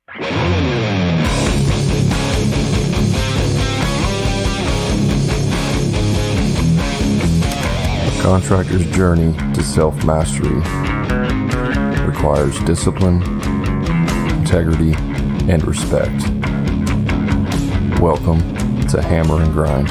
A contractor's journey to self-mastery requires discipline, integrity, and respect. Welcome to Hammer and Grind.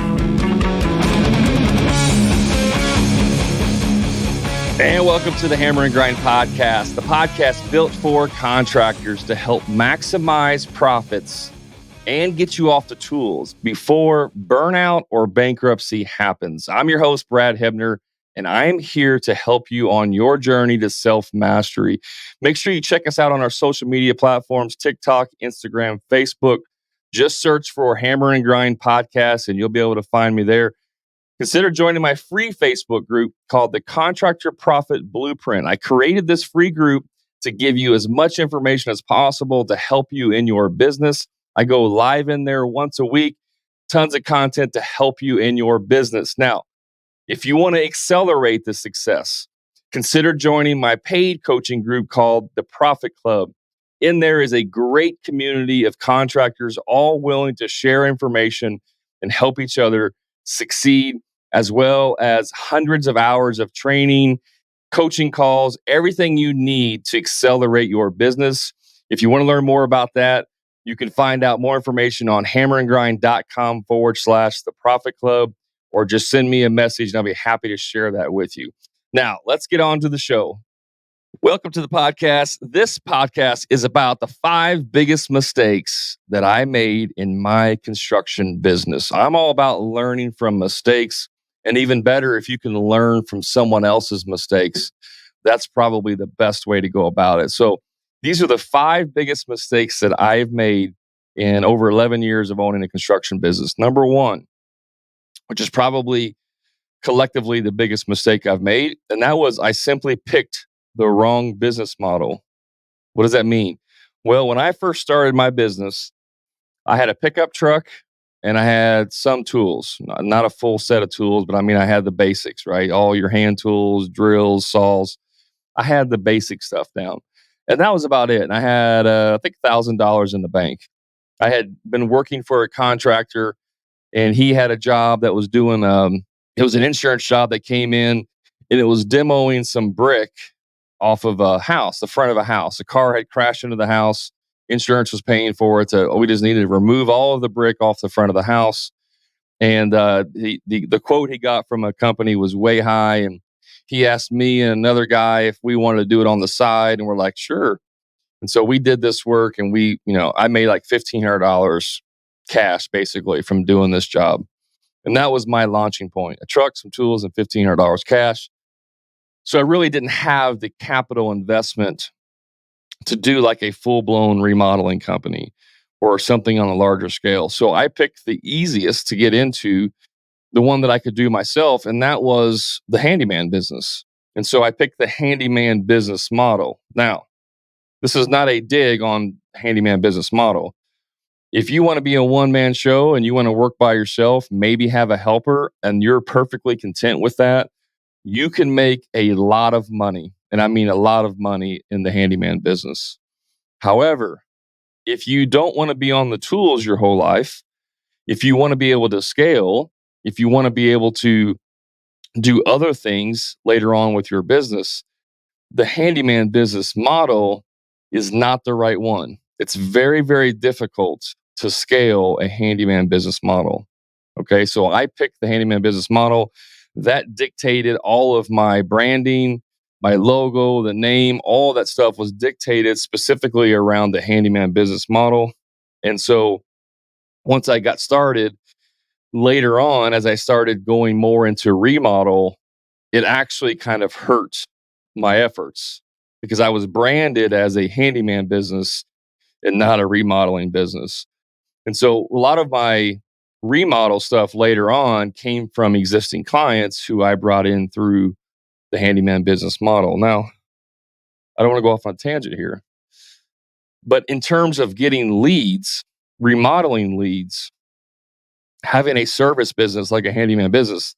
And welcome to the Hammer and Grind podcast, the podcast built for contractors to help maximize profits and get you off the tools before burnout or bankruptcy happens. I'm your host, Brad Hebner, and I'm here to help you on your journey to self-mastery. Make sure you check us out on our social media platforms, TikTok, Instagram, Facebook. Just search for Hammer and Grind podcast, and you'll be able to find me there. Consider joining my free Facebook group called the Contractor Profit Blueprint. I created this free group to give you as much information as possible to help you in your business. I go live in there once a week, tons of content to help you in your business. Now, if you want to accelerate the success, consider joining my paid coaching group called the Profit Club. In there is a great community of contractors all willing to share information and help each other succeed, as well as hundreds of hours of training, coaching calls, everything you need to accelerate your business. If you want to learn more about that, you can find out more information on hammerandgrind.com/the Profit Club, or just send me a message and I'll be happy to share that with you. Now, let's get on to the show. Welcome to the podcast. This podcast is about the 5 biggest mistakes that I made in my construction business. I'm all about learning from mistakes, and even better, if you can learn from someone else's mistakes, that's probably the best way to go about it. So these are the 5 biggest mistakes that I've made in over 11 years of owning a construction business. Number 1, which is probably collectively the biggest mistake I've made, and that was I simply picked the wrong business model. What does that mean? Well, when I first started my business, I had a pickup truck and I had some tools, not a full set of tools, but I mean, I had the basics, right? All your hand tools, drills, saws. I had the basic stuff down. And that was about it. And I had, I think, $1,000 in the bank. I had been working for a contractor, and he had a job that was doing, it was an insurance job that came in, and it was demoing some brick off of a house, the front of a house. A car had crashed into the house. Insurance was paying for it. We just needed to remove all of the brick off the front of the house. And the quote he got from a company was way high. And he asked me and another guy if we wanted to do it on the side. And we're like, sure. And so we did this work, and I made like $1,500 cash basically from doing this job. And that was my launching point: a truck, some tools, and $1,500 cash. So I really didn't have the capital investment to do like a full-blown remodeling company or something on a larger scale. So I picked the easiest to get into, the one that I could do myself, and that was the handyman business. And so I picked the handyman business model. Now, this is not a dig on handyman business model. If you want to be a one-man show and you want to work by yourself, maybe have a helper, and you're perfectly content with that, you can make a lot of money, and I mean a lot of money, in the handyman business. However, if you don't want to be on the tools your whole life, if you want to be able to scale, if you want to be able to do other things later on with your business, the handyman business model is not the right one. It's very, very difficult to scale a handyman business model. Okay, so I picked the handyman business model. That dictated all of my branding, my logo, the name, all that stuff was dictated specifically around the handyman business model. And so once I got started, later on, as I started going more into remodel, it actually kind of hurt my efforts because I was branded as a handyman business and not a remodeling business. And so a lot of my remodel stuff later on came from existing clients who I brought in through the handyman business model. Now, I don't want to go off on a tangent here, but in terms of getting leads, remodeling leads, having a service business like a handyman business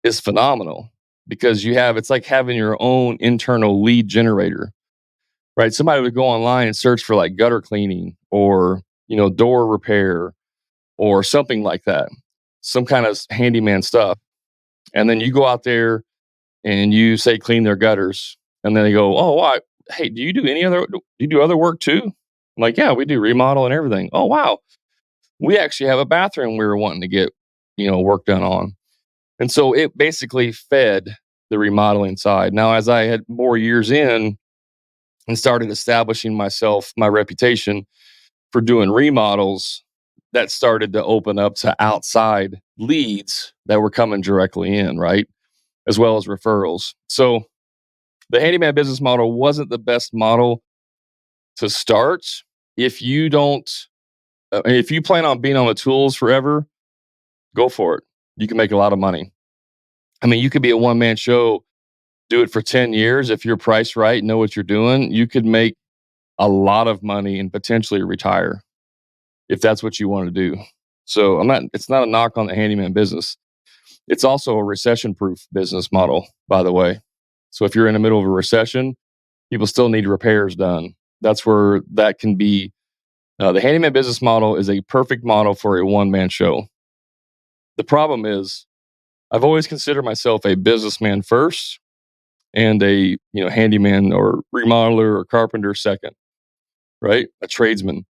is phenomenal because it's like having your own internal lead generator. right? Somebody would go online and search for like gutter cleaning or, door repair or something like that, some kind of handyman stuff. And then you go out there and you say clean their gutters, and then they go, "Oh, what? Hey, do you do do you do other work too?" I'm like, "Yeah, we do remodel and everything." "Oh, wow. We actually have a bathroom we were wanting to get, work done on." And so it basically fed the remodeling side. Now, as I had more years in and started establishing my reputation for doing remodels, that started to open up to outside leads that were coming directly in, right? As well as referrals. So the handyman business model wasn't the best model to start. If you don't, if you plan on being on the tools forever, go for it. You can make a lot of money. I mean, you could be a one man show, do it for 10 years. If you're priced right, know what you're doing, you could make a lot of money and potentially retire if that's what you want to do. So it's not a knock on the handyman business. It's also a recession proof business model, by the way. So if you're in the middle of a recession, people still need repairs done. That's where that can be. The handyman business model is a perfect model for a one man show. The problem is, I've always considered myself a businessman first and a handyman or remodeler or carpenter second, right? A tradesman.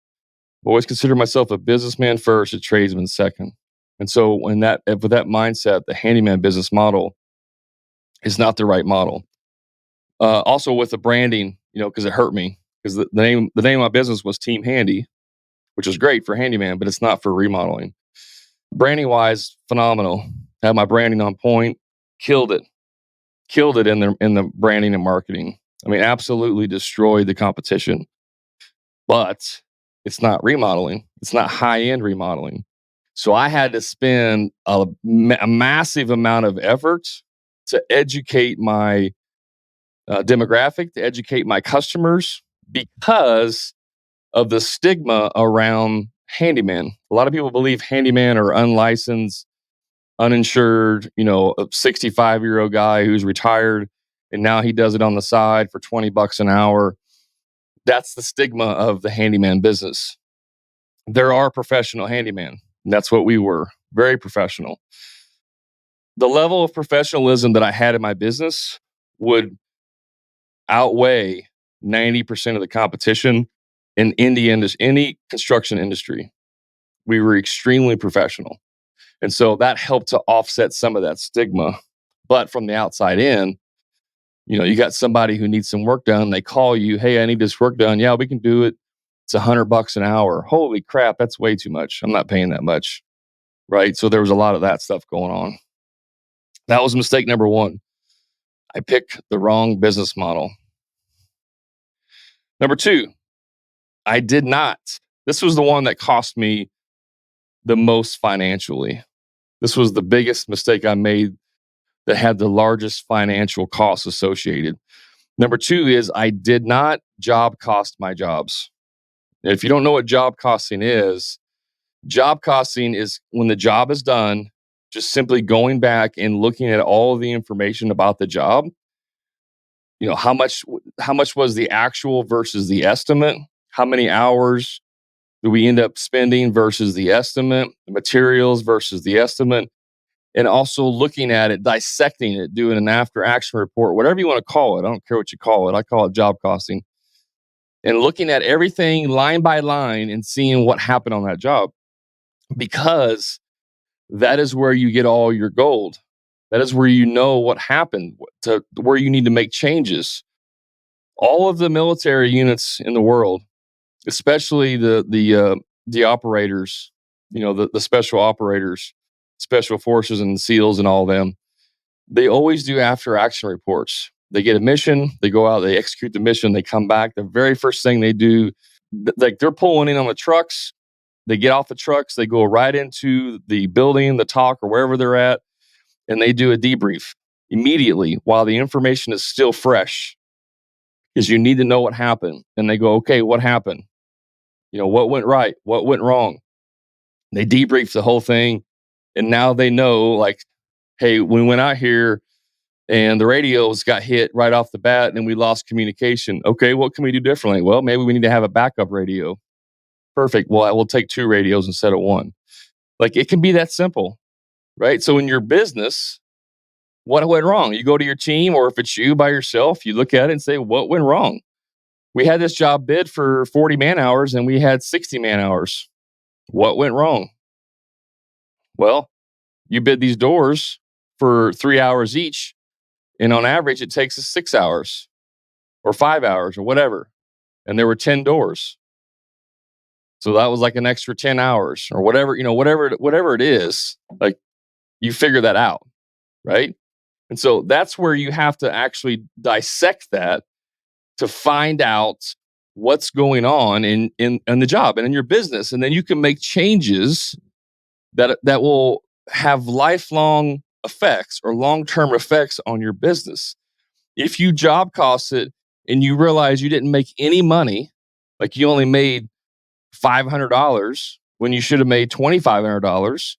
I've always considered myself a businessman first, a tradesman second. And so with that mindset, the handyman business model is not the right model. Also with the branding, because it hurt me because the name of my business was Team Handy, which is great for handyman, but it's not for remodeling. Branding wise, phenomenal. Had my branding on point, killed it in the branding and marketing. I mean, absolutely destroyed the competition. But it's not remodeling. It's not high end remodeling. So I had to spend a massive amount of effort to educate my demographic, to educate my customers because of the stigma around handyman. A lot of people believe handyman are unlicensed, uninsured, a 65-year-old guy who's retired and now he does it on the side for $20 an hour. That's the stigma of the handyman business. There are professional handyman. And that's what we were, very professional. The level of professionalism that I had in my business would outweigh 90% of the competition in any construction industry. We were extremely professional. And so that helped to offset some of that stigma. But from the outside in, you got somebody who needs some work done. They call you, "Hey, I need this work done." "Yeah, we can do it. It's $100 an hour." Holy crap, that's way too much. I'm not paying that much. Right. So there was a lot of that stuff going on. That was mistake number one. I picked the wrong business model. Number two, I did not. This was the one that cost me the most financially. This was the biggest mistake I made that had the largest financial costs associated. Number two is I did not job cost my jobs. If you don't know what job costing is when the job is done, just simply going back and looking at all of the information about the job. How much was the actual versus the estimate? How many hours do we end up spending versus the estimate? The materials versus the estimate? And also looking at it, dissecting it, doing an after action report, whatever you want to call it. I don't care what you call it. I call it job costing. And looking at everything line by line and seeing what happened on that job. Because that is where you get all your gold. That is where you know what happened, to where you need to make changes. All of the military units in the world, especially the operators, the special operators, special forces and SEALs and all them, they always do after action reports. They get a mission, they go out, they execute the mission, they come back. The very first thing they do, like they're pulling in on the trucks, they get off the trucks, they go right into the building, the talk, or wherever they're at, and they do a debrief immediately while the information is still fresh. Because you need to know what happened. And they go, "Okay, what happened? What went right? What went wrong?" They debrief the whole thing. And now they know, like, "Hey, we went out here and the radios got hit right off the bat and we lost communication. Okay, what can we do differently? Well, maybe we need to have a backup radio. Perfect. Well, I will take 2 radios instead of 1. Like, it can be that simple, right? So in your business, what went wrong? You go to your team, or if it's you by yourself, you look at it and say, what went wrong? We had this job bid for 40 man hours and we had 60 man hours. What went wrong? Well, you bid these doors for 3 hours each, and on average, it takes us 6 hours or 5 hours or whatever. And there were 10 doors. So that was like an extra 10 hours or whatever, whatever it is, like, you figure that out, right? And so that's where you have to actually dissect that to find out what's going on in the job and in your business. And then you can make changes that will have lifelong effects or long-term effects on your business. If you job cost it and you realize you didn't make any money, like you only made $500 when you should have made $2,500,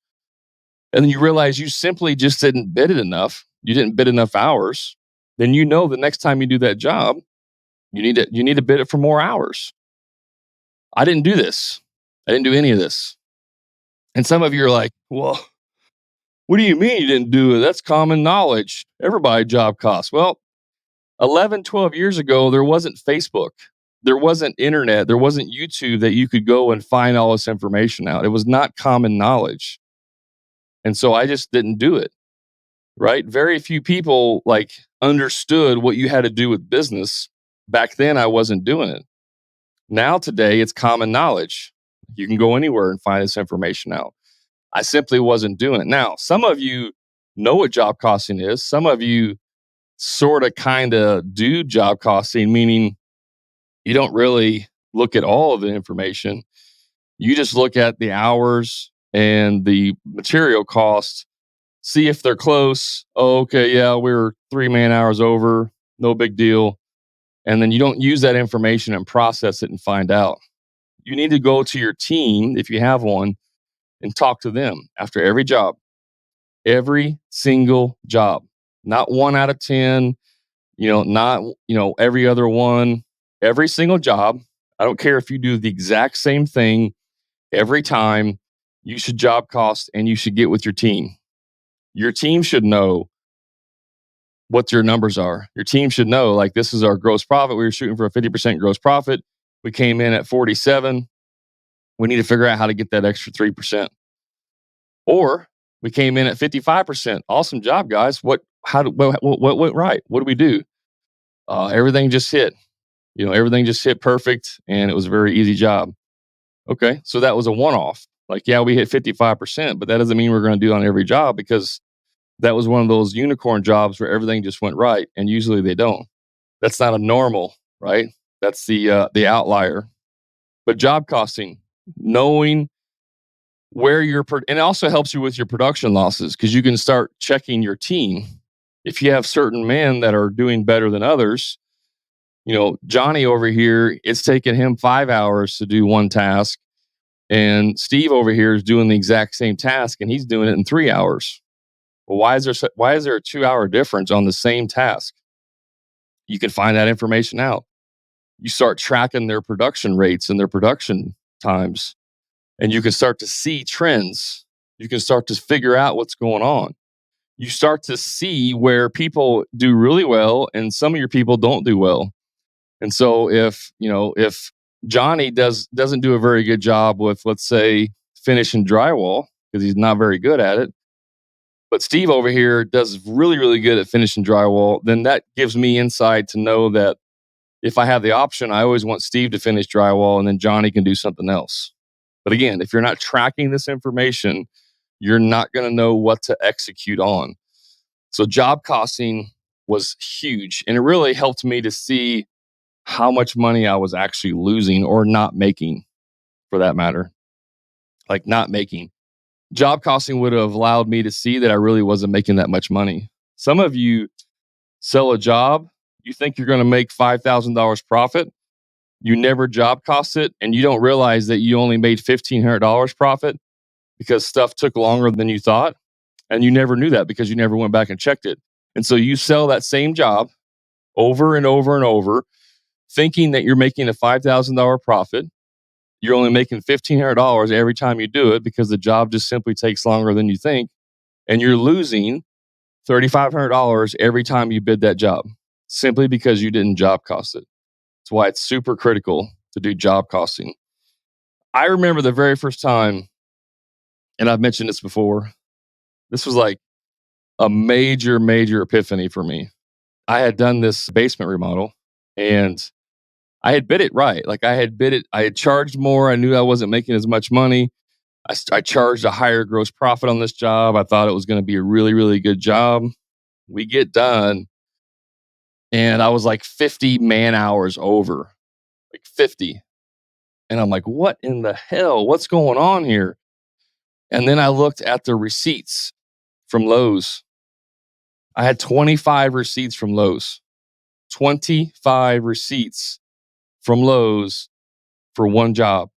and then you realize you simply just didn't bid it enough, you didn't bid enough hours, then the next time you do that job, you need to bid it for more hours. I didn't do this. I didn't do any of this. And some of you are like, well, what do you mean you didn't do it? That's common knowledge. Everybody job costs. Well, 11, 12 years ago, there wasn't Facebook. There wasn't internet. There wasn't YouTube that you could go and find all this information out. It was not common knowledge. And so I just didn't do it, right? Very few people understood what you had to do with business. Back then, I wasn't doing it. Now, today, it's common knowledge. You can go anywhere and find this information out. I simply wasn't doing it. Now, some of you know what job costing is. Some of you sort of kind of do job costing, meaning you don't really look at all of the information. You just look at the hours and the material costs, see if they're close. Oh, okay, yeah, we're 3 man hours over. No big deal. And then you don't use that information and process it and find out. You need to go to your team, if you have one, and talk to them after every job. Every single job. Not 1 out of 10, not, every other one. Every single job. I don't care if you do the exact same thing every time. You should job cost and you should get with your team. Your team should know what your numbers are. Your team should know, like, this is our gross profit. We were shooting for a 50% gross profit. We came in at 47. We need to figure out how to get that extra 3%. Or we came in at 55%. Awesome job, guys. What went right? What do we do? Everything just hit. Everything just hit perfect, and it was a very easy job. Okay, so that was a one-off. Like, yeah, we hit 55%, but that doesn't mean we're going to do it on every job, because that was one of those unicorn jobs where everything just went right, and usually they don't. That's not a normal, right? That's the outlier. But job costing, knowing where and it also helps you with your production losses, because you can start checking your team. If you have certain men that are doing better than others, Johnny over here, it's taking him 5 hours to do one task, and Steve over here is doing the exact same task, and he's doing it in 3 hours. Well, why is there a 2-hour difference on the same task? You can find that information out. You start tracking their production rates and their production times, and you can start to see trends. You can start to figure out what's going on. You start to see where people do really well and some of your people don't do well. And so if Johnny doesn't do a very good job with, let's say, finishing drywall, because he's not very good at it, but Steve over here does really, really good at finishing drywall, then that gives me insight to know that if I have the option, I always want Steve to finish drywall and then Johnny can do something else. But again, if you're not tracking this information, you're not going to know what to execute on. So job costing was huge, and it really helped me to see how much money I was actually losing or not making, for that matter. Like, not making. Job costing would have allowed me to see that I really wasn't making that much money. Some of you sell a job, you think you're going to make $5,000 profit. You never job cost it, and you don't realize that you only made $1,500 profit because stuff took longer than you thought. And you never knew that because you never went back and checked it. And so you sell that same job over and over and over, thinking that you're making a $5,000 profit. You're only making $1,500 every time you do it because the job just simply takes longer than you think. And you're losing $3,500 every time you bid that job simply because you didn't job cost it. That's why it's super critical to do job costing. I remember the very first time, and I've mentioned this before, this was like a major, major epiphany for me. I had done this basement remodel and I had bid it right. Like I had bid it, I had charged more. I knew I wasn't making as much money. I charged a higher gross profit on this job. I thought it was going to be a really, really good job. We get done and I was like 50 man hours over, like 50. And I'm like, what in the hell? What's going on here? And then I looked at the receipts from Lowe's. I had 25 receipts from Lowe's, 25 receipts from Lowe's for one job.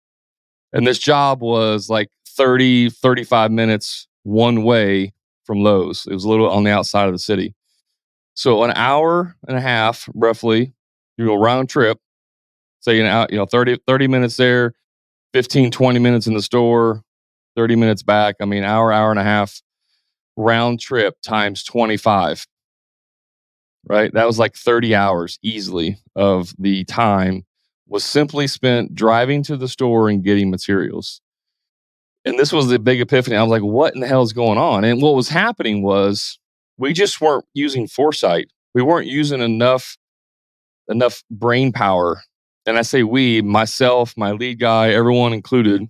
And this job was like 30, 35 minutes one way from Lowe's. It was a little on the outside of the city. So an hour and a half, roughly, round trip. Say 30 minutes there, 15, 20 minutes in the store, 30 minutes back. I mean, hour and a half round trip times 25, right? That was like 30 hours easily of the time was simply spent driving to the store and getting materials. And this was the big epiphany. I was like, what in the hell is going on? And what was happening was we just weren't using foresight. We weren't using enough brain power. And I say we, myself, my lead guy, everyone included,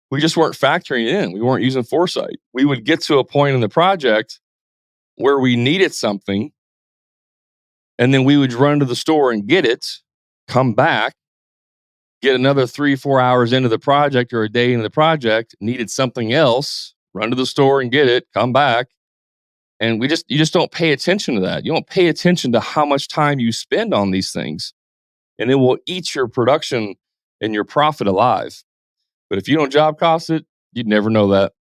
we just weren't factoring it in. We weren't using foresight. We would get to a point in the project where we needed something, and then we would run to the store and get it, come back, get another 3-4 hours into the project or a day into the project, needed something else, run to the store and get it, come back. And you just don't pay attention to that. You don't pay attention to how much time you spend on these things, and it will eat your production and your profit alive. But if you don't job cost it, you'd never know that.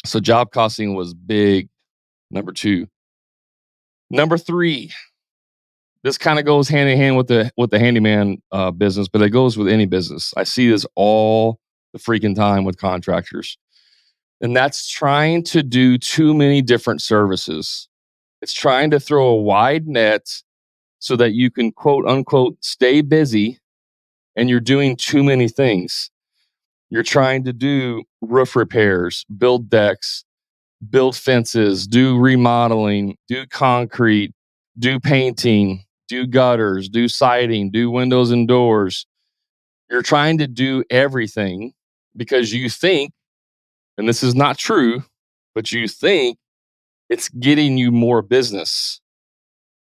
So job costing was big. Number 2. Number 3, this kind of goes hand in hand with the handyman business, but it goes with any business. I see this all the freaking time with contractors. And that's trying to do too many different services. It's trying to throw a wide net so that you can, quote unquote, stay busy, and you're doing too many things. You're trying to do roof repairs, build decks, build fences, do remodeling, do concrete, do painting, do gutters, do siding, do windows and doors. You're trying to do everything because you think, and this is not true, but you think it's getting you more business,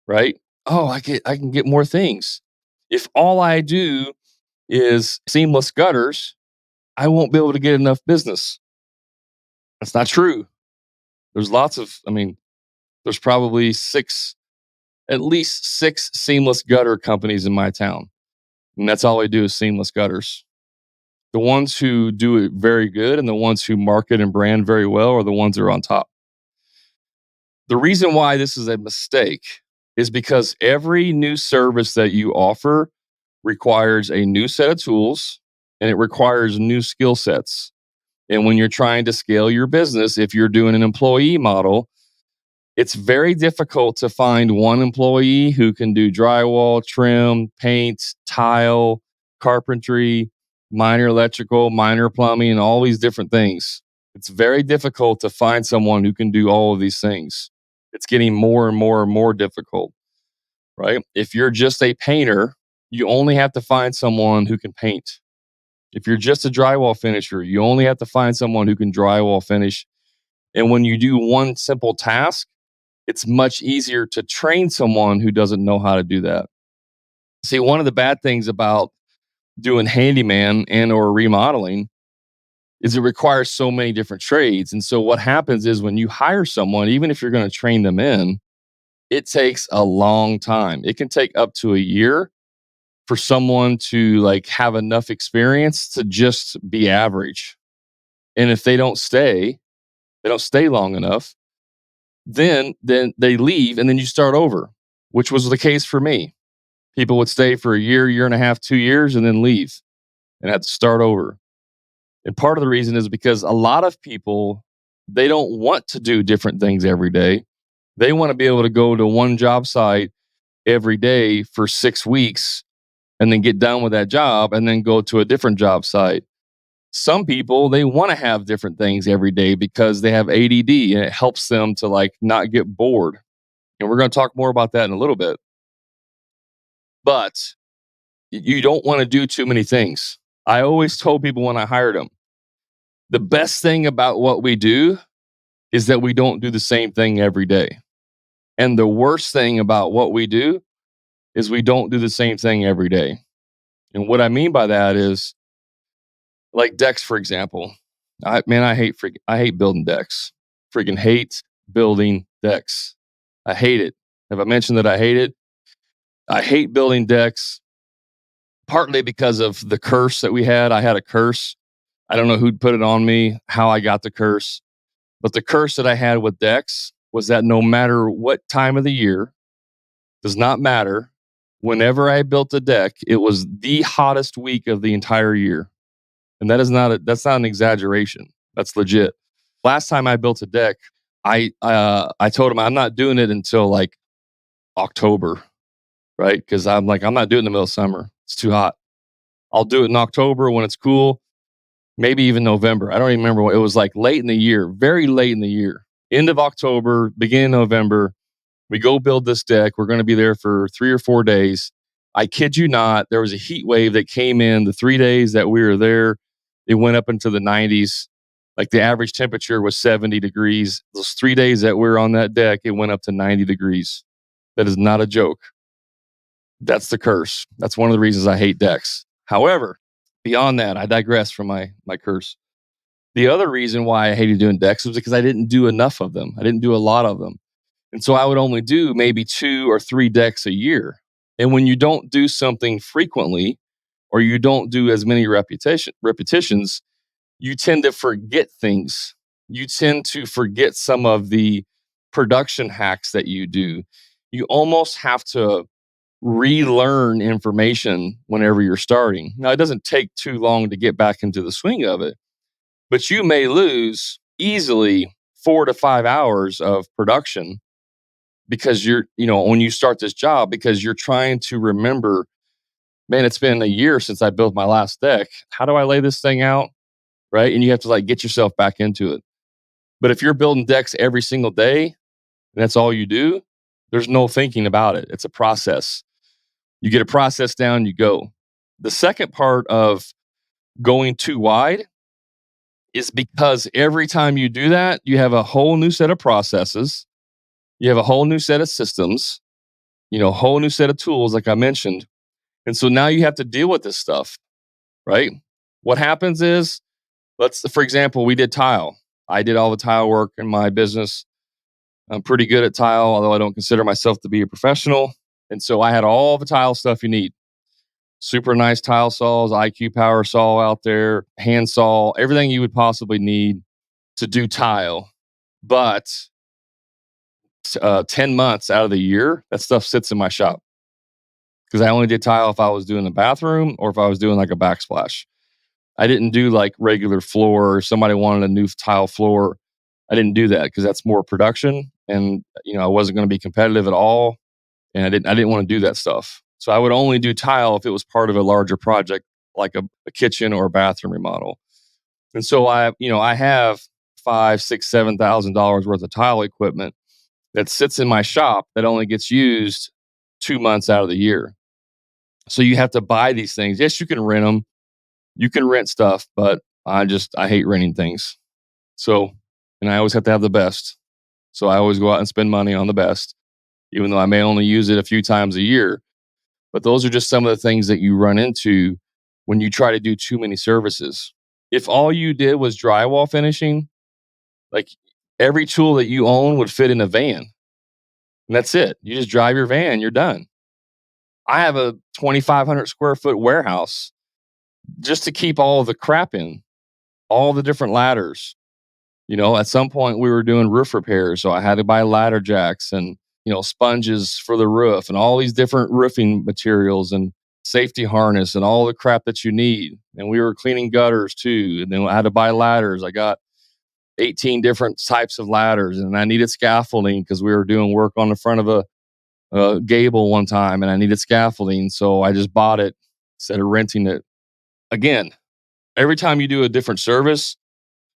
right? Oh, I can get more things. If all I do is seamless gutters, I won't be able to get enough business. That's not true. There's there's probably at least six seamless gutter companies in my town. And that's all they do is seamless gutters. The ones who do it very good and the ones who market and brand very well are the ones that are on top. The reason why this is a mistake is because every new service that you offer requires a new set of tools and it requires new skill sets. And when you're trying to scale your business, if you're doing an employee model, it's very difficult to find one employee who can do drywall, trim, paint, tile, carpentry, minor electrical, minor plumbing, and all these different things. It's very difficult to find someone who can do all of these things. It's getting more and more and more difficult, right? If you're just a painter, you only have to find someone who can paint. If you're just a drywall finisher, you only have to find someone who can drywall finish. And when you do one simple task, it's much easier to train someone who doesn't know how to do that. See, one of the bad things about doing handyman and or remodeling is it requires so many different trades. And so what happens is when you hire someone, even if you're going to train them in, it takes a long time. It can take up to a year for someone to have enough experience to just be average. And if they don't stay long enough, then they leave and then you start over, which was the case for me. People would stay for a year and a half, 2 years, and then leave and have to start over. And part of the reason is because a lot of people, they don't want to do different things every day. They want to be able to go to one job site every day for 6 weeks and then get done with that job and then go to a different job site. Some people, they want to have different things every day because they have ADD and it helps them to like not get bored. And we're going to talk more about that in a little bit. But you don't want to do too many things. I always told people when I hired them, the best thing about what we do is that we don't do the same thing every day. And the worst thing about what we do is we don't do the same thing every day. And what I mean by that is like decks, for example. I hate building decks. Freaking hate building decks. I hate it. Have I mentioned that I hate it? I hate building decks, partly because of the curse that we had. I had a curse. I don't know who'd put it on me, how I got the curse. But the curse that I had with decks was that no matter what time of the year, does not matter, whenever I built a deck, it was the hottest week of the entire year. And that's not an exaggeration. That's legit. Last time I built a deck, I told him I'm not doing it until like October, right? Because I'm not doing it in the middle of summer. It's too hot. I'll do it in October when it's cool, maybe even November. I don't even remember. It was like late in the year, very late in the year, end of October, beginning of November. We go build this deck. We're going to be there for 3 or 4 days. I kid you not, there was a heat wave that came in the 3 days that we were there. It went up into the 90s. Like the average temperature was 70 degrees. Those 3 days that we were on that deck, it went up to 90 degrees. That is not a joke. That's the curse. That's one of the reasons I hate decks. However, beyond that, I digress from my curse. The other reason why I hated doing decks was because I didn't do enough of them. I didn't do a lot of them. And so I would only do maybe 2 or 3 decks a year. And when you don't do something frequently, or you don't do as many repetitions, you tend to forget things. You tend to forget some of the production hacks that you do. You almost have to relearn information whenever you're starting. Now, it doesn't take too long to get back into the swing of it, but you may lose easily 4 to 5 hours of production because when you start this job, because you're trying to remember, man, it's been a year since I built my last deck. How do I lay this thing out? Right. And you have to like get yourself back into it. But if you're building decks every single day and that's all you do, there's no thinking about it. It's a process. You get a process down, you go. The second part of going too wide is because every time you do that, you have a whole new set of processes. You have a whole new set of systems, a whole new set of tools, like I mentioned. And so now you have to deal with this stuff, right? What happens is, for example, we did tile. I did all the tile work in my business. I'm pretty good at tile, although I don't consider myself to be a professional. And so I had all the tile stuff you need. Super nice tile saws, IQ power saw out there, hand saw, everything you would possibly need to do tile. But 10 months out of the year, that stuff sits in my shop because I only did tile if I was doing the bathroom or if I was doing like a backsplash. I didn't do like regular floor or somebody wanted a new tile floor. I didn't do that because that's more production and I wasn't going to be competitive at all. And I didn't want to do that stuff. So I would only do tile if it was part of a larger project like a kitchen or a bathroom remodel. And so I have $5,000, $6,000, $7,000 worth of tile equipment that sits in my shop that only gets used 2 months out of the year. So you have to buy these things. Yes, you can rent them. You can rent stuff, but I hate renting things. So, and I always have to have the best. So I always go out and spend money on the best, even though I may only use it a few times a year. But those are just some of the things that you run into when you try to do too many services. If all you did was drywall finishing, like every tool that you own would fit in a van. And that's it. You just drive your van, you're done. I have a 2,500 square foot warehouse just to keep all of the crap in, all the different ladders, At some point we were doing roof repairs, so I had to buy ladder jacks and, sponges for the roof and all these different roofing materials and safety harness and all the crap that you need. And we were cleaning gutters too. And then I had to buy ladders. I got 18 different types of ladders, and I needed scaffolding because we were doing work on the front of a gable one time, and I needed scaffolding. So I just bought it instead of renting it. Again, every time you do a different service,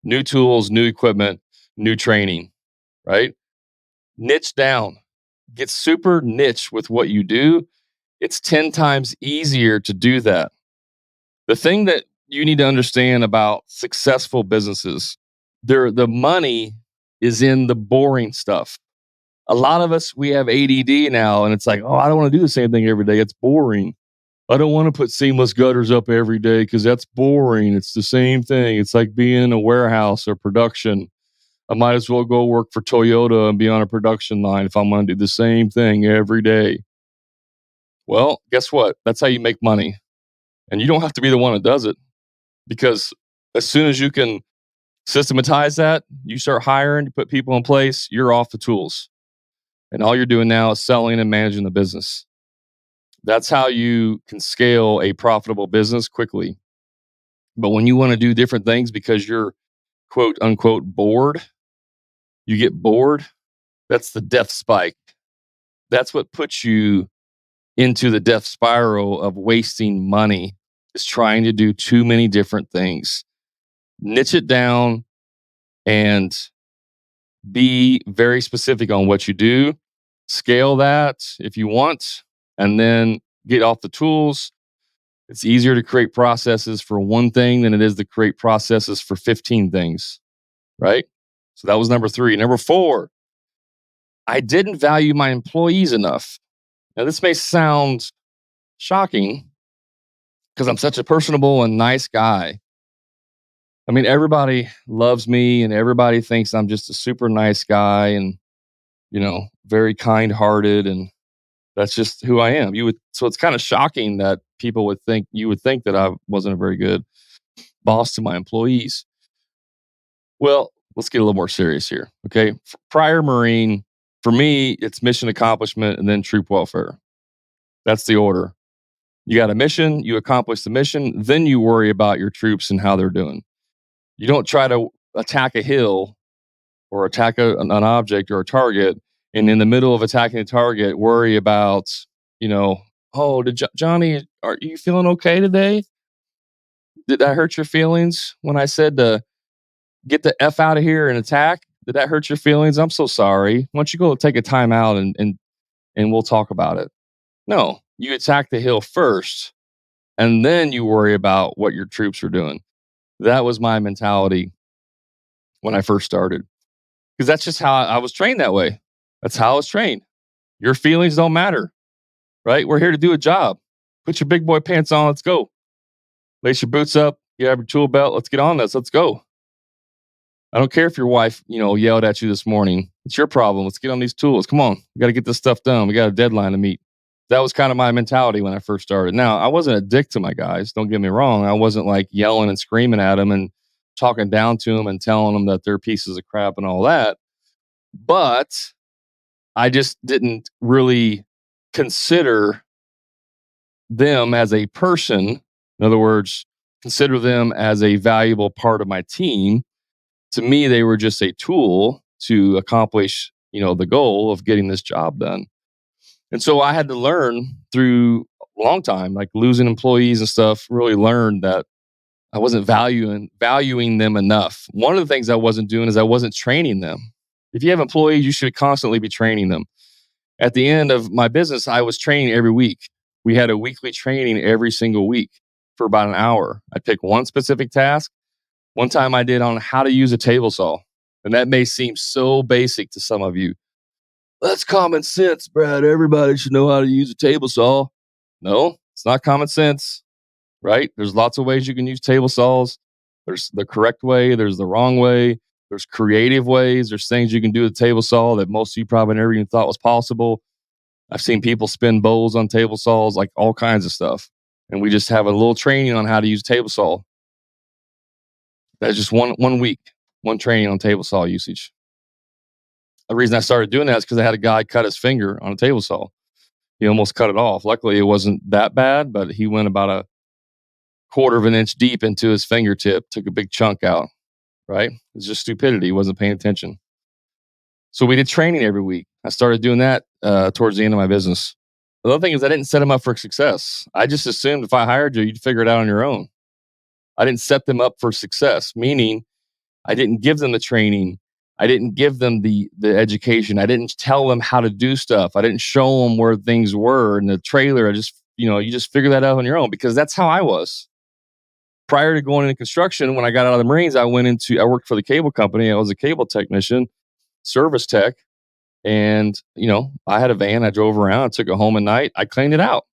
new tools, new equipment, new training, right? Niche down. Get super niche with what you do. It's 10 times easier to do that. The thing that you need to understand about successful businesses, the money is in the boring stuff. A lot of us, we have ADD now, and it's like, oh, I don't want to do the same thing every day. It's boring. I don't want to put seamless gutters up every day because that's boring. It's the same thing. It's like being in a warehouse or production. I might as well go work for Toyota and be on a production line if I'm going to do the same thing every day. Well, guess what? That's how you make money. And you don't have to be the one that does it, because as soon as you can systematize that, you start hiring, you put people in place, you're off the tools. And all you're doing now is selling and managing the business. That's how you can scale a profitable business quickly. But when you want to do different things because you're quote unquote bored, you get bored, that's the death spike. That's what puts you into the death spiral of wasting money, is trying to do too many different things. Niche it down and be very specific on what you do. Scale that if you want, and then get off the tools. It's easier to create processes for one thing than it is to create processes for 15 things, right? So that was number 3. Number 4, I didn't value my employees enough. Now, this may sound shocking because I'm such a personable and nice guy. I mean, everybody loves me and everybody thinks I'm just a super nice guy and, very kind-hearted, and that's just who I am. So it's kind of shocking that people would think that I wasn't a very good boss to my employees. Well, let's get a little more serious here. Okay. Prior Marine, for me, it's mission accomplishment and then troop welfare. That's the order. You got a mission, you accomplish the mission, then you worry about your troops and how they're doing. You don't try to attack a hill or attack an object or a target, and in the middle of attacking the target, worry about, oh, Johnny, are you feeling okay today? Did I hurt your feelings when I said to get the F out of here and attack? Did that hurt your feelings? I'm so sorry. Why don't you go take a time out and we'll talk about it? No, you attack the hill first, and then you worry about what your troops are doing. That was my mentality when I first started, because that's just how I was trained that way. That's how I was trained. Your feelings don't matter, right? We're here to do a job. Put your big boy pants on. Let's go. Lace your boots up. You have your tool belt. Let's get on this. Let's go. I don't care if your wife, yelled at you this morning. It's your problem. Let's get on these tools. Come on. We got to get this stuff done. We got a deadline to meet. That was kind of my mentality when I first started. Now, I wasn't a dick to my guys. Don't get me wrong. I wasn't like yelling and screaming at them and talking down to them and telling them that they're pieces of crap and all that. But I just didn't really consider them as a person. In other words, consider them as a valuable part of my team. To me, they were just a tool to accomplish, the goal of getting this job done. And so I had to learn through a long time, like losing employees and stuff, really learned that I wasn't valuing them enough. One of the things I wasn't doing is I wasn't training them. If you have employees, you should constantly be training them. At the end of my business, I was training every week. We had a weekly training every single week for about an hour. I'd pick one specific task. One time I did on how to use a table saw. And that may seem so basic to some of you. That's common sense, Brad. Everybody should know how to use a table saw. No, it's not common sense, right? There's lots of ways you can use table saws. There's the correct way. There's the wrong way. There's creative ways. There's things you can do with a table saw that most of you probably never even thought was possible. I've seen people spin bowls on table saws, like all kinds of stuff. And we just have a little training on how to use a table saw. That's just one week. one training on table saw usage. The reason I started doing that is because I had a guy cut his finger on a table saw. He almost cut it off. Luckily, it wasn't that bad, but he went about a quarter of an inch deep into his fingertip, took a big chunk out, right? It's just stupidity. He wasn't paying attention. So we did training every week. I started doing that towards the end of my business. The other thing is I didn't set them up for success. I just assumed if I hired you, you'd figure it out on your own. I didn't set them up for success, meaning I didn't give them the training. I didn't give them the education. I didn't tell them how to do stuff. I didn't show them where things were in the trailer. I just, you just figure that out on your own, because that's how I was. Prior to going into construction, when I got out of the Marines, I worked for the cable company. I was a cable technician, service tech. And, I had a van. I drove around. I took it home at night. I cleaned it out.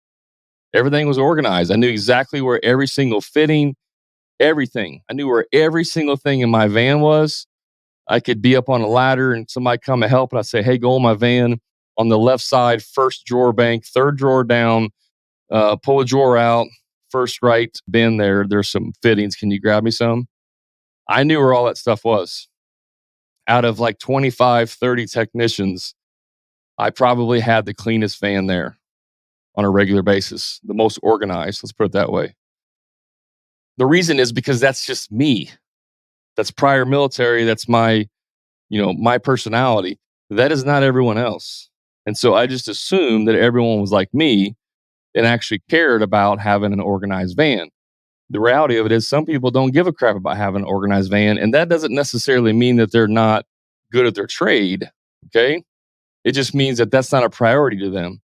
Everything was organized. I knew exactly where every single fitting, everything. I knew where every single thing in my van was. I could be up on a ladder and somebody come and help. And I'd say, hey, go in my van on the left side, first drawer bank, third drawer down, pull a drawer out, first right bin there. There's some fittings. Can you grab me some? I knew where all that stuff was. Out of like 25, 30 technicians, I probably had the cleanest van there on a regular basis, the most organized, let's put it that way. The reason is because that's just me. That's prior military. That's my personality. That is not everyone else. And so I just assumed that everyone was like me and actually cared about having an organized van. The reality of it is some people don't give a crap about having an organized van, and that doesn't necessarily mean that they're not good at their trade, okay? It just means that that's not a priority to them.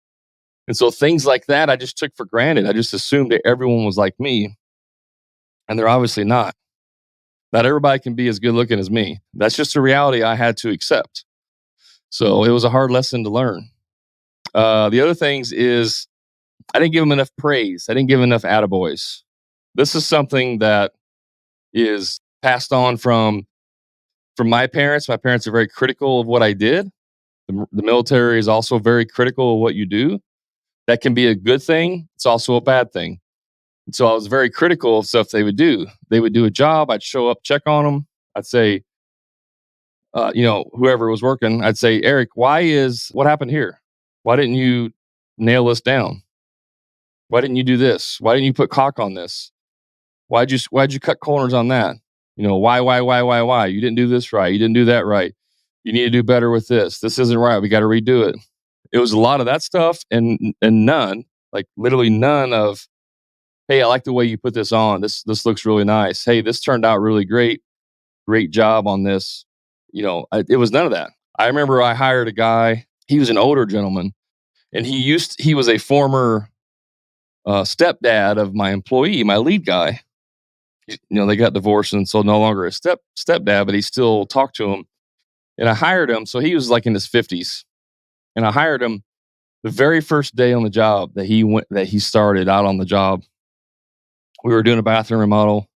And so things like that I just took for granted. I just assumed that everyone was like me, and they're obviously not. Not everybody can be as good looking as me. That's just a reality I had to accept. So it was a hard lesson to learn. The other things is I didn't give them enough praise. I didn't give enough attaboys. This is something that is passed on from my parents. My parents are very critical of what I did. The military is also very critical of what you do. That can be a good thing. It's also a bad thing. And so I was very critical of stuff they would do. They would do a job. I'd show up, check on them. I'd say, whoever was working, I'd say, Eric, what happened here? Why didn't you nail this down? Why didn't you do this? Why didn't you put caulk on this? Why'd you cut corners on that? Why? You didn't do this right. You didn't do that right. You need to do better with this. This isn't right. We got to redo it. It was a lot of that stuff and none, like literally none of, hey, I like the way you put this on. This looks really nice. Hey, this turned out really great. Great job on this. It was none of that. I remember I hired a guy. He was an older gentleman, and he was a former stepdad of my employee, my lead guy. They got divorced, and so no longer a stepdad, but he still talked to him. And I hired him. So he was like in his 50s, and I hired him the very first day on the job that he started out on the job. We were doing a bathroom remodel,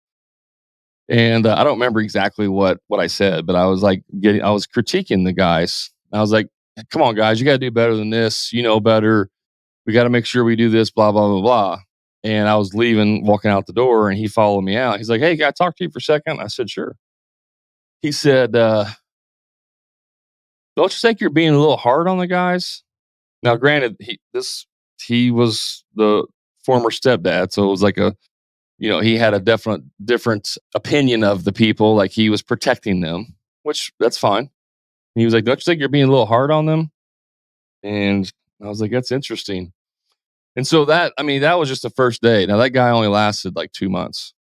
and I don't remember exactly what I said, but I was critiquing the guys. I was like, "Come on, guys, you got to do better than this. You know better. We got to make sure we do this. Blah blah blah blah." And I was walking out the door, and he followed me out. He's like, "Hey, can I talk to you for a second?" I said, "Sure." He said, "Don't you think you're being a little hard on the guys?" Now, granted, he was the former stepdad, so it was like he had a different opinion of the people, like he was protecting them, which that's fine. He was like, "Don't you think you're being a little hard on them?" And I was like, "That's interesting." And so that was just the first day. Now that guy only lasted like 2 months.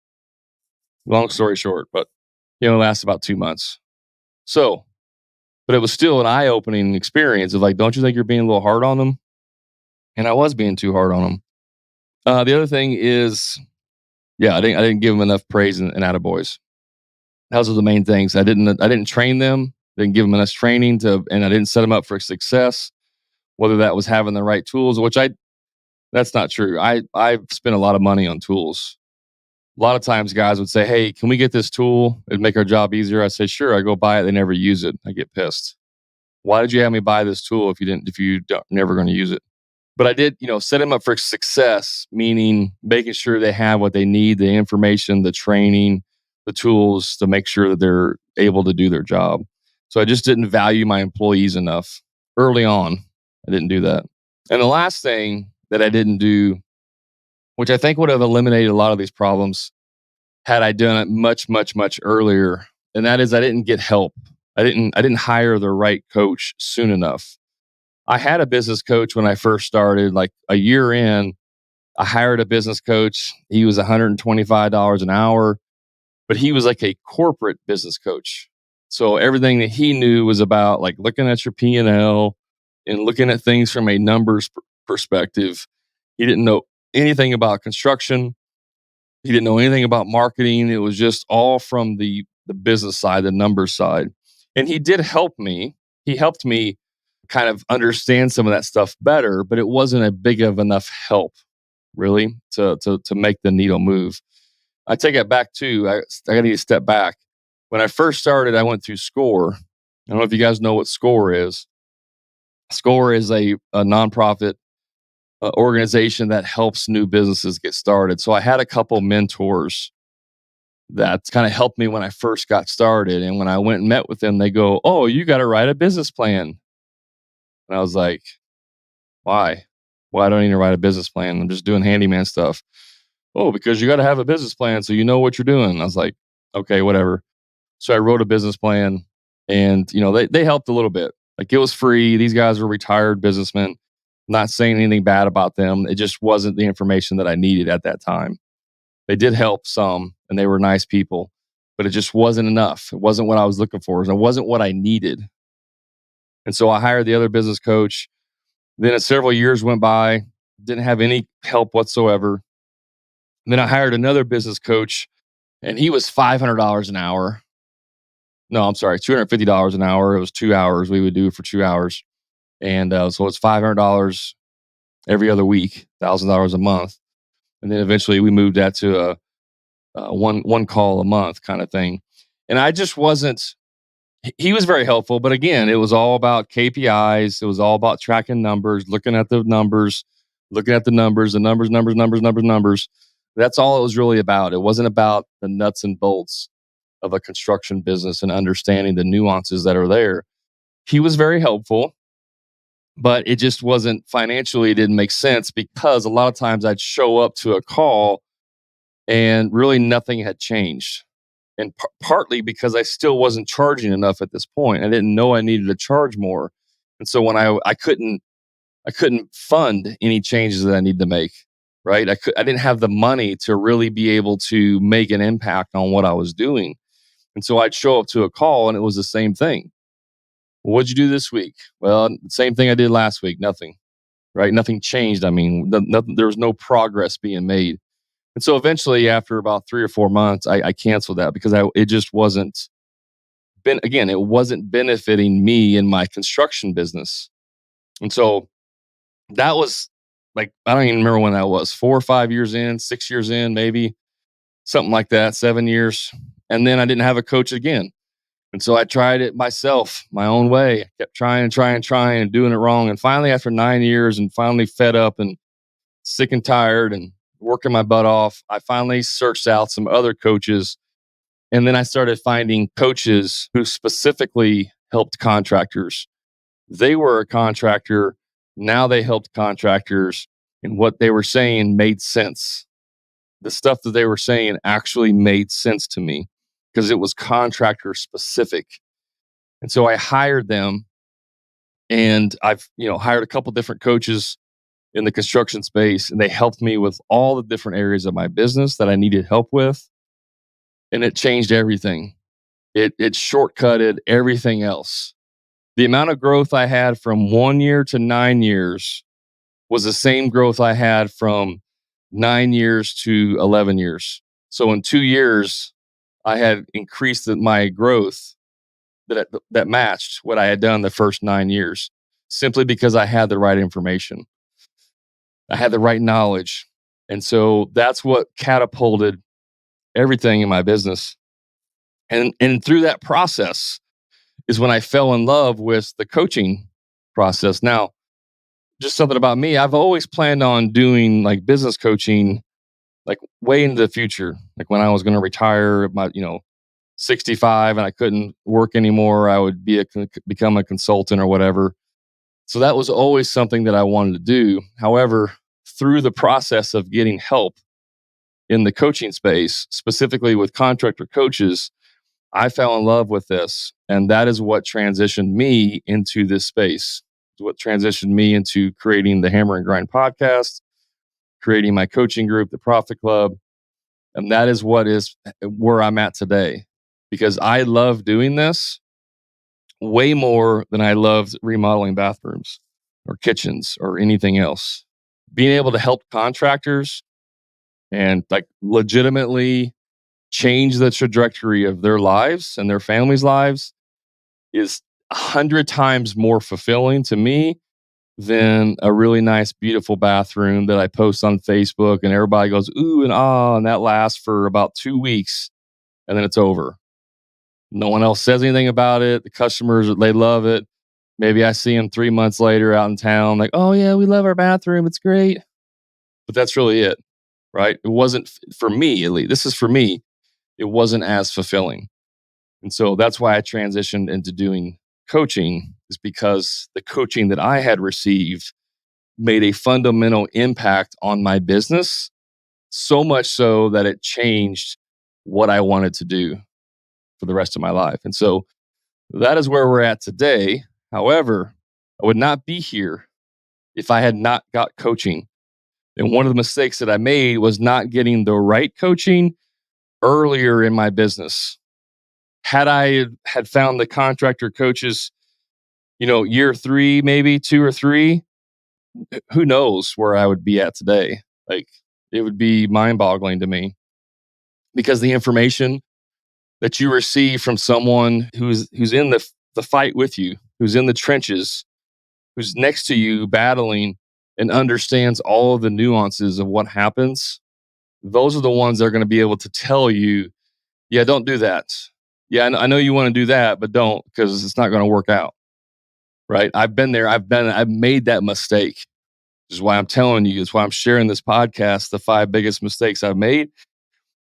Long story short, but he only lasted about 2 months. So, but it was still an eye-opening experience of like, don't you think you're being a little hard on them? And I was being too hard on them. The other thing is, I didn't give them enough praise and attaboys. Those are the main things. I didn't train them. Didn't give them enough training and I didn't set them up for success. Whether that was having the right tools, that's not true. I've spent a lot of money on tools. A lot of times guys would say, "Hey, can we get this tool? It'd make our job easier." I say, "Sure." I go buy it. They never use it. I get pissed. Why did you have me buy this tool if you never going to use it? But I did, set them up for success, meaning making sure they have what they need, the information, the training, the tools to make sure that they're able to do their job. So I just didn't value my employees enough early on. I didn't do that. And the last thing that I didn't do, which I think would have eliminated a lot of these problems had I done it much, much, much earlier, and that is I didn't get help. I didn't hire the right coach soon enough. I had a business coach when I first started, like a year in. I hired a business coach. He was $125 an hour, but he was like a corporate business coach. So everything that he knew was about like looking at your P&L and looking at things from a numbers perspective. He didn't know anything about construction. He didn't know anything about marketing. It was just all from the business side, the numbers side. And he did help me. He helped me kind of understand some of that stuff better, but it wasn't a big of enough help really to make the needle move. I take it back too. I got to step back. When I first started, I went through SCORE. I don't know if you guys know what SCORE is. SCORE is a nonprofit organization that helps new businesses get started. So I had a couple mentors that kind of helped me when I first got started. And when I went and met with them, they go, "Oh, you got to write a business plan." And I was like, "Why? Why don't I need to write a business plan? I'm just doing handyman stuff." "Oh, because you got to have a business plan so you know what you're doing." I was like, "Okay, whatever." So I wrote a business plan, and they helped a little bit. Like, it was free. These guys were retired businessmen. Not saying anything bad about them. It just wasn't the information that I needed at that time. They did help some, and they were nice people, but it just wasn't enough. It wasn't what I was looking for. It wasn't what I needed. And so I hired the other business coach. Then several years went by, didn't have any help whatsoever. Then I hired another business coach, and he was $500 an hour. No, I'm sorry, $250 an hour. It was 2 hours we would do for 2 hours. And so it's $500 every other week, $1,000 a month. And then eventually we moved that to a one call a month kind of thing. And I just wasn't. He was very helpful, but again, it was all about KPIs. It was all about tracking numbers, looking at the numbers, the numbers. That's all it was really about. It wasn't about the nuts and bolts of a construction business and understanding the nuances that are there. He was very helpful, but it just wasn't financially, it didn't make sense because a lot of times I'd show up to a call and really nothing had changed. And partly because I still wasn't charging enough at this point. I didn't know I needed to charge more. And so when I couldn't fund any changes that I needed to make, right? I didn't have the money to really be able to make an impact on what I was doing. And so I'd show up to a call and it was the same thing. "What'd you do this week?" "Well, same thing I did last week." Nothing, right? Nothing changed. I mean, there was no progress being made. And so eventually, after about 3 or 4 months, I canceled that because it just wasn't it wasn't benefiting me in my construction business. And so that was like, I don't even remember when that was, 4 or 5 years in, 6 years in, maybe something like that, 7 years. And then I didn't have a coach again. And so I tried it myself, my own way. I kept trying and doing it wrong. And finally, after 9 years and finally fed up and sick and tired and working my butt off, I finally searched out some other coaches. And then I started finding coaches who specifically helped contractors. They were a contractor. Now they helped contractors. And what they were saying made sense. The stuff that they were saying actually made sense to me because it was contractor specific. And so I hired them, and I've hired a couple different coaches in the construction space, and they helped me with all the different areas of my business that I needed help with, and it changed everything. It shortcutted everything else. The amount of growth I had from 1 year to 9 years was the same growth I had from 9 years to 11 years. So in 2 years, I had increased my growth that matched what I had done the first 9 years, simply because I had the right information. I had the right knowledge. And so that's what catapulted everything in my business. And through that process is when I fell in love with the coaching process. Now, just something about me, I've always planned on doing like business coaching like way into the future, like when I was going to retire at my, 65 and I couldn't work anymore, I would become a consultant or whatever. So that was always something that I wanted to do. However, through the process of getting help in the coaching space, specifically with contractor coaches, I fell in love with this. And that is what transitioned me into this space. What transitioned me into creating the Hammer and Grind podcast, creating my coaching group, the Profit Club. And that is where I'm at today, because I love doing this way more than I loved remodeling bathrooms or kitchens or anything else. Being able to help contractors and like legitimately change the trajectory of their lives and their families' lives is 100 times more fulfilling to me than a really nice, beautiful bathroom that I post on Facebook and everybody goes, ooh and ah, and that lasts for about 2 weeks and then it's over. No one else says anything about it. The customers, they love it. Maybe I see them 3 months later out in town, like, oh yeah, we love our bathroom. It's great. But that's really it, right? It wasn't for me, at least. This is for me. It wasn't as fulfilling. And so that's why I transitioned into doing coaching, is because the coaching that I had received made a fundamental impact on my business, so much so that it changed what I wanted to do for the rest of my life. And so that is where we're at today. However, I would not be here if I had not got coaching. And one of the mistakes that I made was not getting the right coaching earlier in my business. Had I had found the contractor coaches, year 3, maybe 2 or 3, who knows where I would be at today? Like, it would be mind-boggling to me, because the information that you receive from someone who's in the fight with you, who's in the trenches, who's next to you battling and understands all of the nuances of what happens, those are the ones that are going to be able to tell you, yeah, don't do that. Yeah, I know you want to do that, but don't, because it's not going to work out. Right? I've been there. I've made that mistake. This is why I'm telling you. It's why I'm sharing this podcast, the 5 biggest mistakes I've made.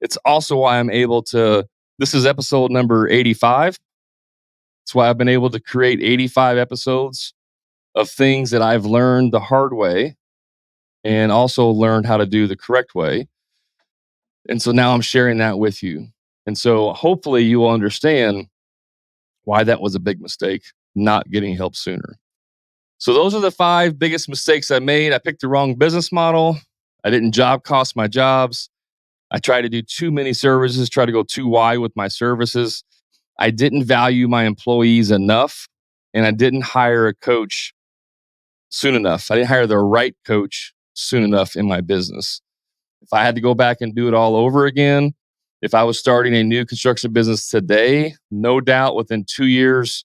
It's also why I'm able to, this is episode number 85. It's why I've been able to create 85 episodes of things that I've learned the hard way and also learned how to do the correct way. And so now I'm sharing that with you. And so hopefully you will understand why that was a big mistake, not getting help sooner. So those are the 5 biggest mistakes I made. I picked the wrong business model. I didn't job cost my jobs. I tried to do too many services, try to go too wide with my services. I didn't value my employees enough, and I didn't hire a coach soon enough. I didn't hire the right coach soon enough in my business. If I had to go back and do it all over again, if I was starting a new construction business today, no doubt within 2 years,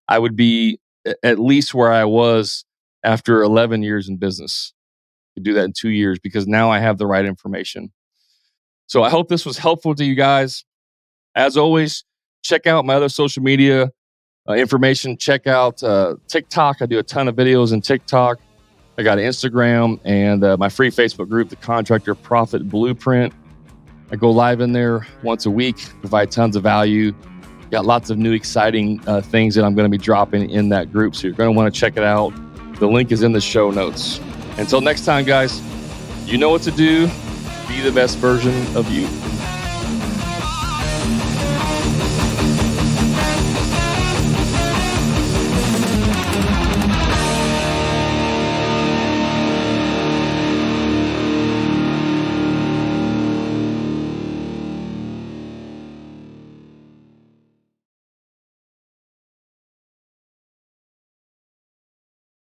I would be at least where I was after 11 years in business. I could do that in 2 years because now I have the right information. So I hope this was helpful to you guys. As always, check out my other social media information. Check out TikTok. I do a ton of videos in TikTok. I got Instagram and my free Facebook group, the Contractor Profit Blueprint. I go live in there once a week, provide tons of value. Got lots of new exciting things that I'm going to be dropping in that group. So you're going to want to check it out. The link is in the show notes. Until next time, guys, you know what to do. Be the best version of you.